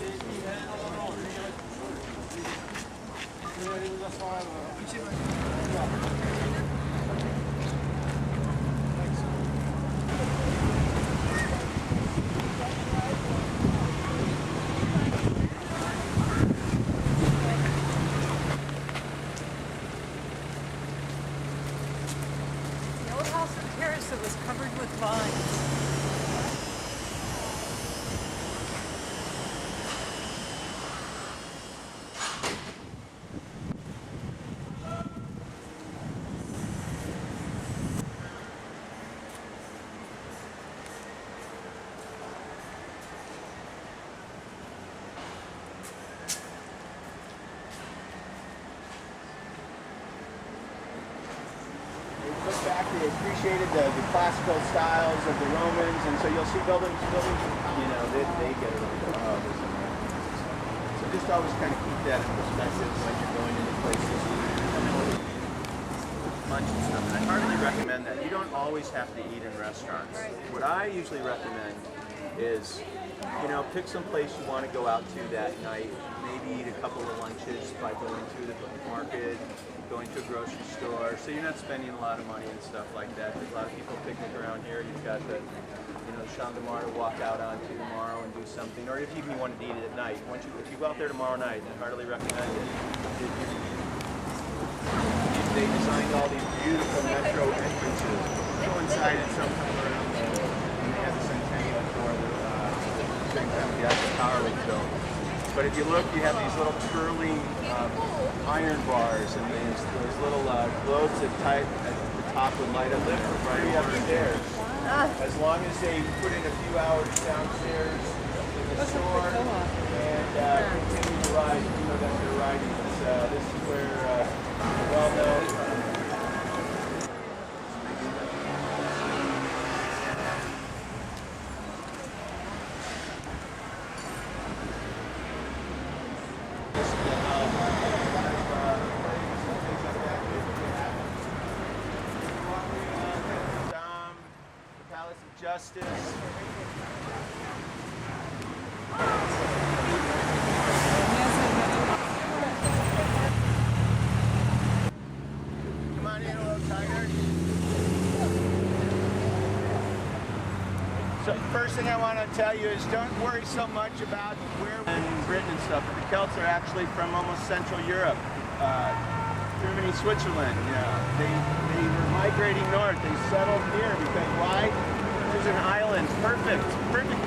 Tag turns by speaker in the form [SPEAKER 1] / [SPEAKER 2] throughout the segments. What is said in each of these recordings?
[SPEAKER 1] The old house and terrace that was covered with vines.
[SPEAKER 2] Look back, they appreciated the classical styles of the Romans, and so you'll see buildings, you know, they get it. So just always kind of keep that in perspective when you're going into places. Lunch and stuff. And I heartily recommend that. You don't always have to eat in restaurants. What I usually recommend is, you know, pick some place you want to go out to that night. Maybe eat a couple of lunches by going to the market, going to a grocery store, so you're not spending a lot of money and stuff like that. There's a lot of people picnic around here. You've got the, you know, Champ de Mars to walk out onto tomorrow and do something, or if you even wanted to eat it at night. If you go out there tomorrow night, I heartly recommend it. They designed all these beautiful metro entrances. Go inside and sometime around there, and they have the Centennial for the same time the Eiffel Tower was built. But if you look, you have these little curling iron bars and those little globes that type at the top would light up right upstairs. As long as they put in a few hours downstairs in the store and continue to ride, you know that they're riding. This is where well-known. Justice. Come on in a little tighter. So first thing I want to tell you is don't worry so much about where in Britain and stuff. The Celts are actually from almost Central Europe. Germany, Switzerland, they were migrating north. They settled here because why? It's an island, perfect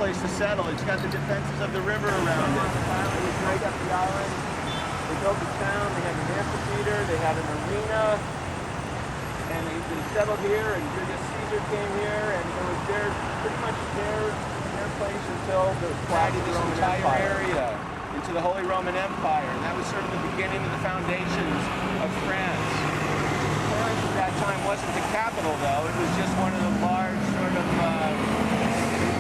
[SPEAKER 2] place to settle. It's got the defenses of the river around it. It was right up the island. They built a town, they had an amphitheater, they had an arena, and they settled here, and Julius Caesar came here, and it was pretty much their place until the collapse of the Roman Empire. Area into the Holy Roman Empire, and that was sort of the beginning of the foundations of France. Paris at that time wasn't the capital, though. It was just one of the large sort of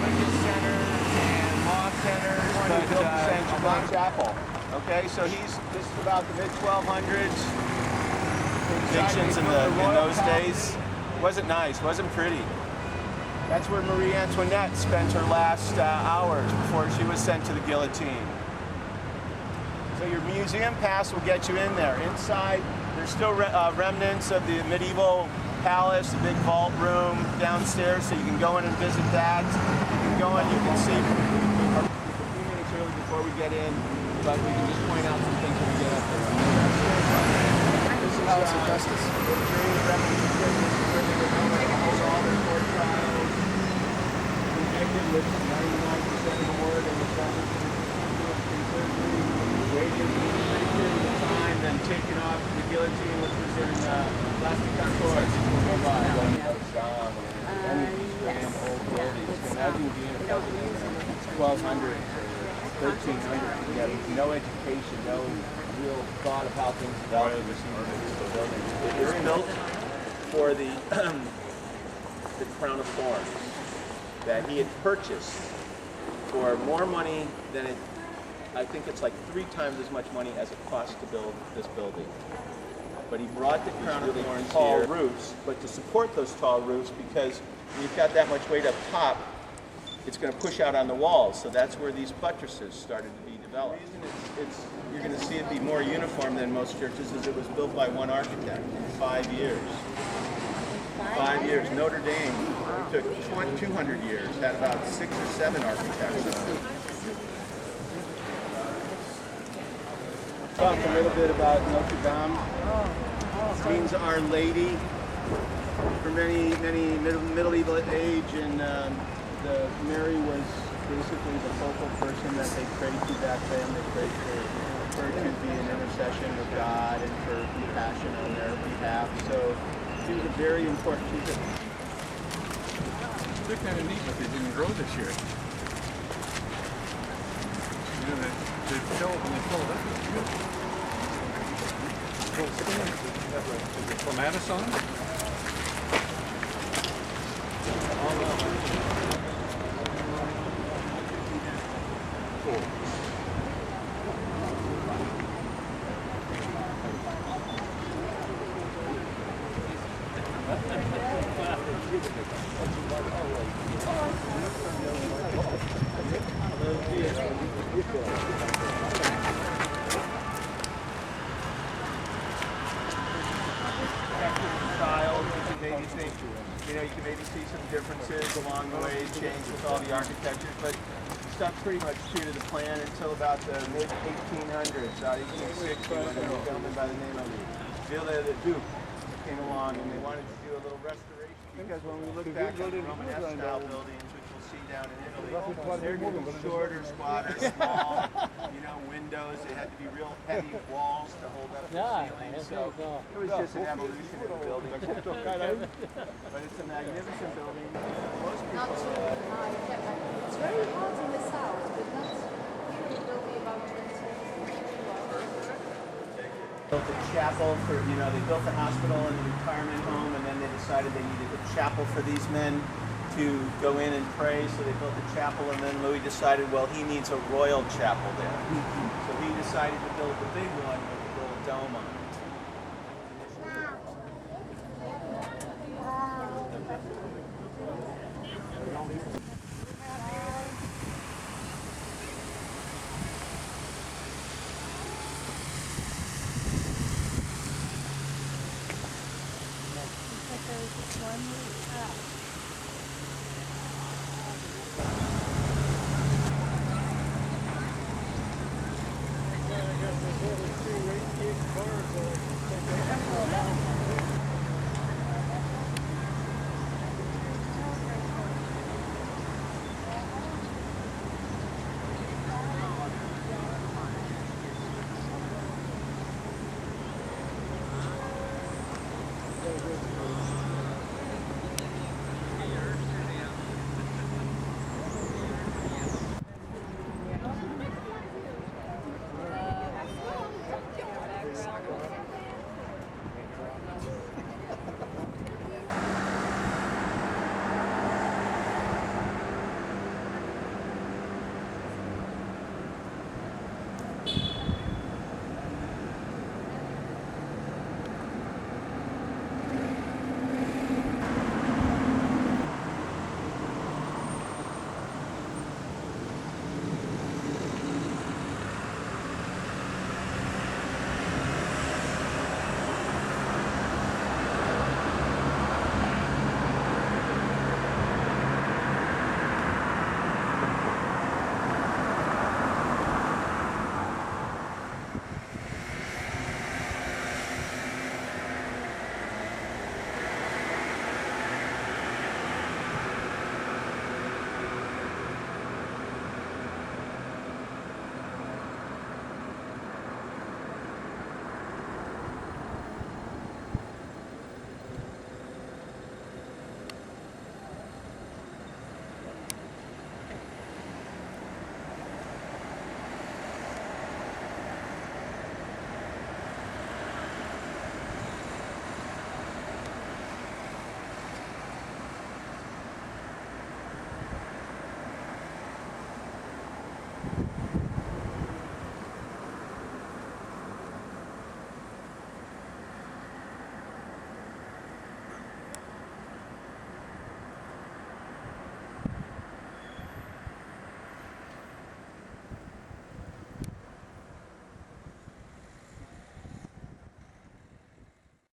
[SPEAKER 2] religious centers and law centers. But built the Saint Germain Chapel. Okay, so this is about the mid-1200s. Depictions in those days wasn't nice, wasn't pretty. That's where Marie Antoinette spent her last hours before she was sent to the guillotine. So your museum pass will get you in there. Inside, there's still remnants of the medieval palace, the big vault room downstairs, so you can go in and visit that. You can go in, you can see a few minutes early before we get in, but we can just point out some things when we get up there. This is House of Justice. Where they were almost all their court trials, convicted with 99% reward and the sentence to surgery. Waited a pretty period of time, then taken off the guillotine, which was in Plastic Court. Old buildings. Imagine being a 1200, 1300, you have no education, no real thought of how things developed. It was built for the crown of thorns that he had purchased for more money than it. I think it's like 3 times as much money as it cost to build this building. But he brought the crown of thorns tall roofs, but to support those tall roofs, because when you've got that much weight up top, it's going to push out on the walls. So that's where these buttresses started to be developed. developed. The reason you're going to see it be more uniform than most churches is it was built by one architect in 5 years. 5 years. Notre Dame, it took 200 years, had about 6 or 7 architects. Talk a little bit about Notre Dame. It means Our Lady. For many medieval age, and Mary was basically the focal person that they prayed to back then. They prayed for her to be an intercession with God and for compassion on their behalf. So she was a very important teacher.
[SPEAKER 3] They're kind of neat, but they didn't grow this year. You know, they fill when they fill it up. Is it clematis on it? You can maybe see some differences along the way, change with all the architecture, but stuff pretty much true to the plan until about the mid-1800s, 1860, when a gentleman by the name of Viollet-le-Duc came along and they wanted to do a little restoration. Because when we look back at the Romanesque-style buildings, which we'll see down in Italy, they're getting shorter, squatter, small, windows. They had to be real heavy walls to hold up the ceiling. So it was just an evolution of the building. But it's a magnificent building. Most
[SPEAKER 4] Not
[SPEAKER 2] people...
[SPEAKER 4] too high. It's very hot in the south, but not here. It will be about 20.
[SPEAKER 2] Built a chapel for, they built the hospital and the retirement home, and then they decided they needed a chapel for these men to go in and pray, so they built a chapel, and then Louis decided, well, he needs a royal chapel there. So he decided to build the big one with the gold dome on it.